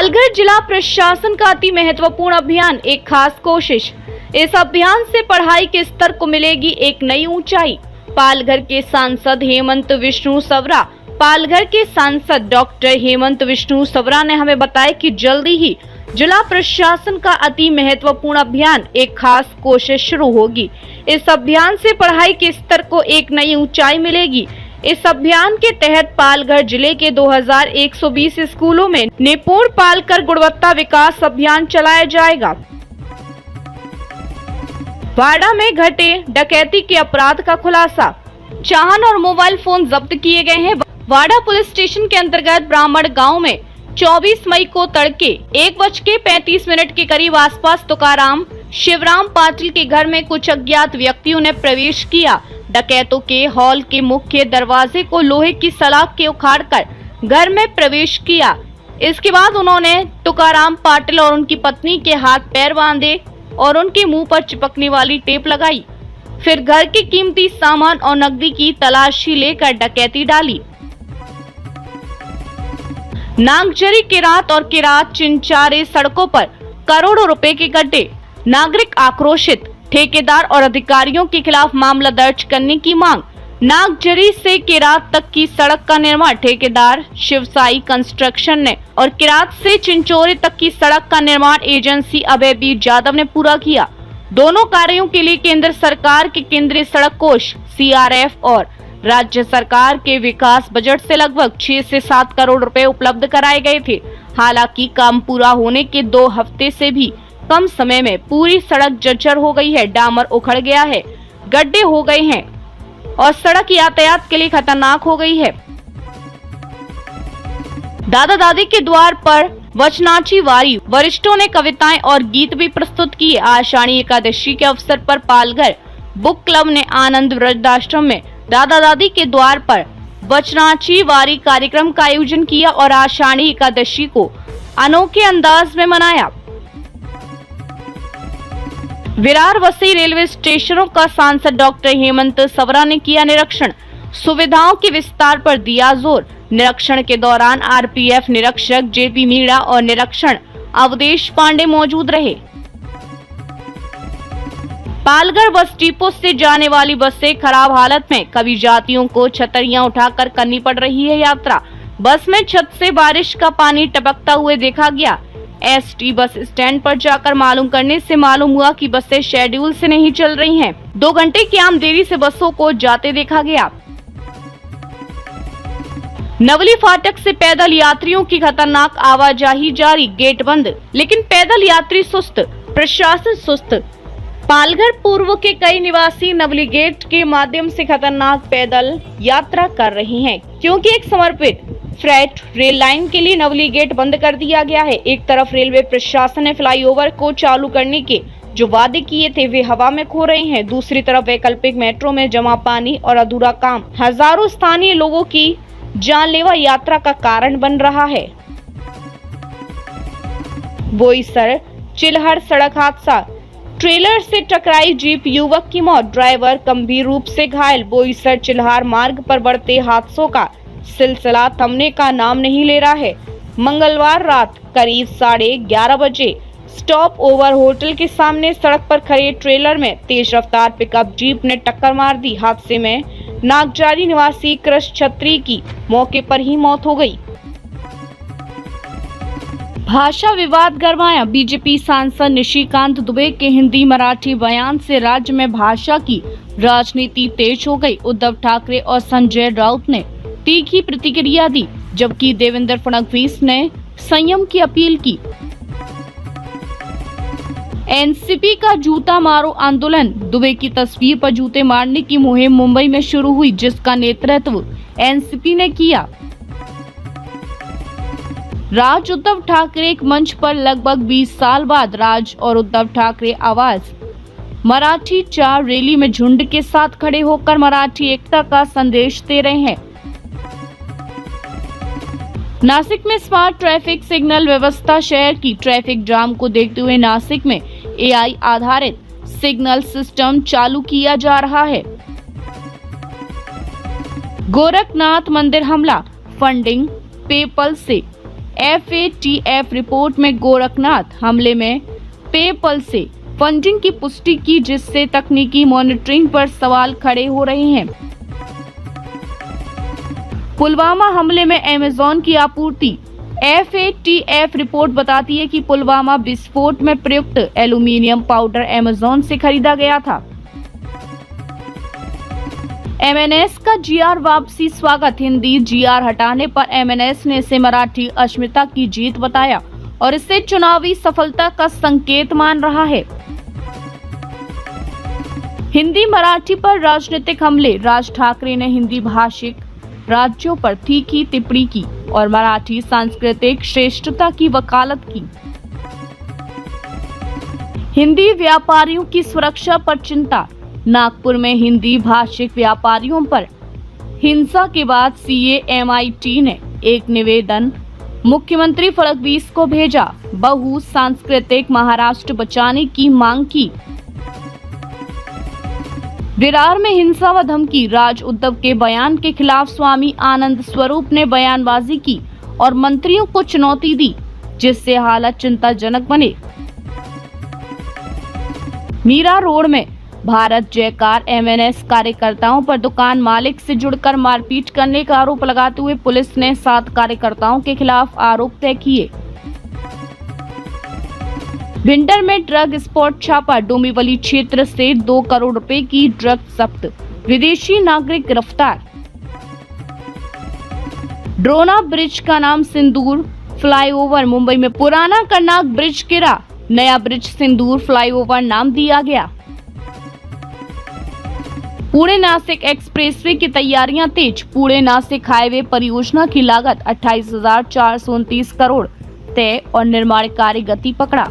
पालघर जिला प्रशासन का अति महत्वपूर्ण अभियान, एक खास कोशिश। इस अभियान से पढ़ाई के स्तर को मिलेगी एक नई ऊंचाई। पालघर के सांसद हेमंत विष्णु सवरा पालघर के सांसद डॉक्टर हेमंत विष्णु सवरा ने हमें बताया कि जल्दी ही जिला प्रशासन का अति महत्वपूर्ण अभियान, एक खास कोशिश शुरू होगी। इस अभियान से पढ़ाई के स्तर को एक नई ऊंचाई मिलेगी। इस अभियान के तहत पालघर जिले के 2120 स्कूलों में निपुण पालकर गुणवत्ता विकास अभियान चलाया जाएगा। वाड़ा में घटे डकैती के अपराध का खुलासा, चाहन और मोबाइल फोन जब्त किए गए हैं। वाड़ा पुलिस स्टेशन के अंतर्गत ब्राह्मण गांव में 24 मई को तड़के 1:35 के करीब आसपास तुकाराम शिवराम पाटिल के घर में कुछ अज्ञात व्यक्तियों ने प्रवेश किया। डकैतों के हॉल के मुख्य दरवाजे को लोहे की सलाख के उखाड़कर घर में प्रवेश किया। इसके बाद उन्होंने तुकाराम पाटिल और उनकी पत्नी के हाथ पैर बांधे और उनके मुंह पर चिपकने वाली टेप लगाई। फिर घर के कीमती सामान और नकदी की तलाशी लेकर डकैती डाली। नागजरी किरात और किरात चिंचारे सड़कों पर करोड़ों रुपए के गड्ढे, नागरिक आक्रोशित, ठेकेदार और अधिकारियों के खिलाफ मामला दर्ज करने की मांग। नागजरी से किरात तक की सड़क का निर्माण ठेकेदार शिवसाई कंस्ट्रक्शन ने और किरात से चिंचोरे तक की सड़क का निर्माण एजेंसी अभय बी यादव ने पूरा किया। दोनों कार्यों के लिए केंद्र सरकार के केंद्रीय सड़क कोष CRF और राज्य सरकार के विकास बजट से लगभग 6 से 7 करोड़ रुपए उपलब्ध कराए गए थे। हालांकि काम पूरा होने के 2 हफ्ते से भी कम समय में पूरी सड़क जर्जर हो गई है। डामर उखड़ गया है, गड्ढे हो गए हैं और सड़क यातायात के लिए खतरनाक हो गई है। दादा दादी के द्वार पर वचनाची वारी, वरिष्ठों ने कविताएं और गीत भी प्रस्तुत किए। आषाढ़ी एकादशी के अवसर पर पालघर बुक क्लब ने आनंद वृद्धाश्रम में दादा दादी के द्वार पर वचनाची वारी कार्यक्रम का आयोजन किया और आषाढ़ी एकादशी को अनोखे अंदाज में मनाया। विरार वसई रेलवे स्टेशनों का सांसद डॉक्टर हेमंत सवरा ने किया निरीक्षण, सुविधाओं के विस्तार पर दिया जोर। निरीक्षण के दौरान RPF निरीक्षक JP मीणा और निरीक्षण अवधेश पांडे मौजूद रहे। पालघर बस डिपो से जाने वाली बसें खराब हालत में, कभी यात्रियों को छतरियां उठाकर करनी पड़ रही है यात्रा। बस में छत से बारिश का पानी टपकता हुए देखा गया। ST बस स्टैंड पर जाकर मालूम करने से मालूम हुआ कि बसें शेड्यूल से नहीं चल रही हैं। 2 घंटे की आम देरी से बसों को जाते देखा गया। नवली फाटक से पैदल यात्रियों की खतरनाक आवाजाही जारी, गेट बंद, लेकिन पैदल यात्री सुस्त, प्रशासन सुस्त। पालघर पूर्व के कई निवासी नवली गेट के माध्यम से खतरनाक पैदल यात्रा कर रहे हैं, क्योंकि एक समर्पित फ्रेट रेल लाइन के लिए नवली गेट बंद कर दिया गया है। एक तरफ रेलवे प्रशासन ने फ्लाईओवर को चालू करने के जो वादे किए थे वे हवा में खो रहे हैं। दूसरी तरफ वैकल्पिक मेट्रो में जमा पानी और अधूरा काम हजारों स्थानीय लोगों की जानलेवा यात्रा का कारण बन रहा है। बोईसर चिल्हर सड़क हादसा, ट्रेलर से टकराई जीप, युवक की मौत, ड्राइवर गंभीर रूप से घायल। बोईसर चिल्हर मार्ग पर बढ़ते हादसों का सिलसिला थमने का नाम नहीं ले रहा है। मंगलवार रात करीब 11:30 बजे स्टॉप ओवर होटल के सामने सड़क पर खड़े ट्रेलर में तेज रफ्तार पिकअप जीप ने टक्कर मार दी। हादसे में नागजारी निवासी कृष छत्री की मौके पर ही मौत हो गई। भाषा विवाद गरमाया, बीजेपी सांसद निशिकांत दुबे के हिंदी मराठी बयान से राज्य में भाषा की राजनीति तेज हो गई। उद्धव ठाकरे और संजय राउत ने तीखी प्रतिक्रिया दी, जबकि देवेंद्र फडणवीस ने संयम की अपील की। एनसीपी का जूता मारो आंदोलन, दुबे की तस्वीर पर जूते मारने की मुहिम मुंबई में शुरू हुई, जिसका नेतृत्व एनसीपी ने किया। राज उद्धव ठाकरे एक मंच पर लगभग 20 साल बाद राज और उद्धव ठाकरे आवाज मराठी 4 रैली में झुंड के साथ खड़े होकर मराठी एकता का संदेश दे रहे हैं। नासिक में स्मार्ट ट्रैफिक सिग्नल व्यवस्था, शहर की ट्रैफिक जाम को देखते हुए नासिक में AI आधारित सिग्नल सिस्टम चालू किया जा रहा है। गोरखनाथ मंदिर हमला, फंडिंग पेपल से FATF रिपोर्ट में गोरखनाथ हमले में पेपल से फंडिंग की पुष्टि की, जिससे तकनीकी मॉनिटरिंग पर सवाल खड़े हो रहे हैं। पुलवामा हमले में अमेज़न की आपूर्ति। FATF रिपोर्ट बताती है कि पुलवामा विस्फोट में प्रयुक्त एल्यूमीनियम पाउडर अमेज़न से खरीदा गया था। MNS का GR वापसी स्वागत। हिंदी GR हटाने पर MNS ने इसे मराठी अस्मिता की जीत बताया और इसे चुनावी सफलता का संकेत मान रहा है। हिंदी मराठी पर राजनीतिक हमले। राज ठाकरे ने हिंदी भाषिक राज्यों पर तीखी टिप्पणी की और मराठी सांस्कृतिक श्रेष्ठता की वकालत की। हिंदी व्यापारियों की सुरक्षा पर चिंता। नागपुर में हिंदी भाषिक व्यापारियों पर हिंसा के बाद CAMIT ने एक निवेदन मुख्यमंत्री फडणवीस को भेजा। बहु सांस्कृतिक महाराष्ट्र बचाने की मांग की। विरार में हिंसा व धमकी। राज उद्धव के बयान के खिलाफ स्वामी आनंद स्वरूप ने बयानबाजी की और मंत्रियों को चुनौती दी, जिससे हालत चिंताजनक बने। मीरा रोड में भारत जयकार MNS कार्यकर्ताओं पर दुकान मालिक से जुड़कर मारपीट करने का आरोप लगाते हुए पुलिस ने 7 कार्यकर्ताओं के खिलाफ आरोप तय किए। भिंडर में ड्रग स्पॉट छापा। डोंबिवली क्षेत्र से 2 करोड़ रुपए की ड्रग जब्त। विदेशी नागरिक गिरफ्तार। ड्रोना ब्रिज का नाम सिंदूर फ्लाईओवर। मुंबई में पुराना कर्नाक ब्रिज गिरा, नया ब्रिज सिंदूर फ्लाईओवर नाम दिया गया। पुणे नासिक एक्सप्रेसवे की तैयारियां तेज। पुणे नासिक हाईवे परियोजना की लागत 28,429 करोड़ तय और निर्माण कार्य गति पकड़ा।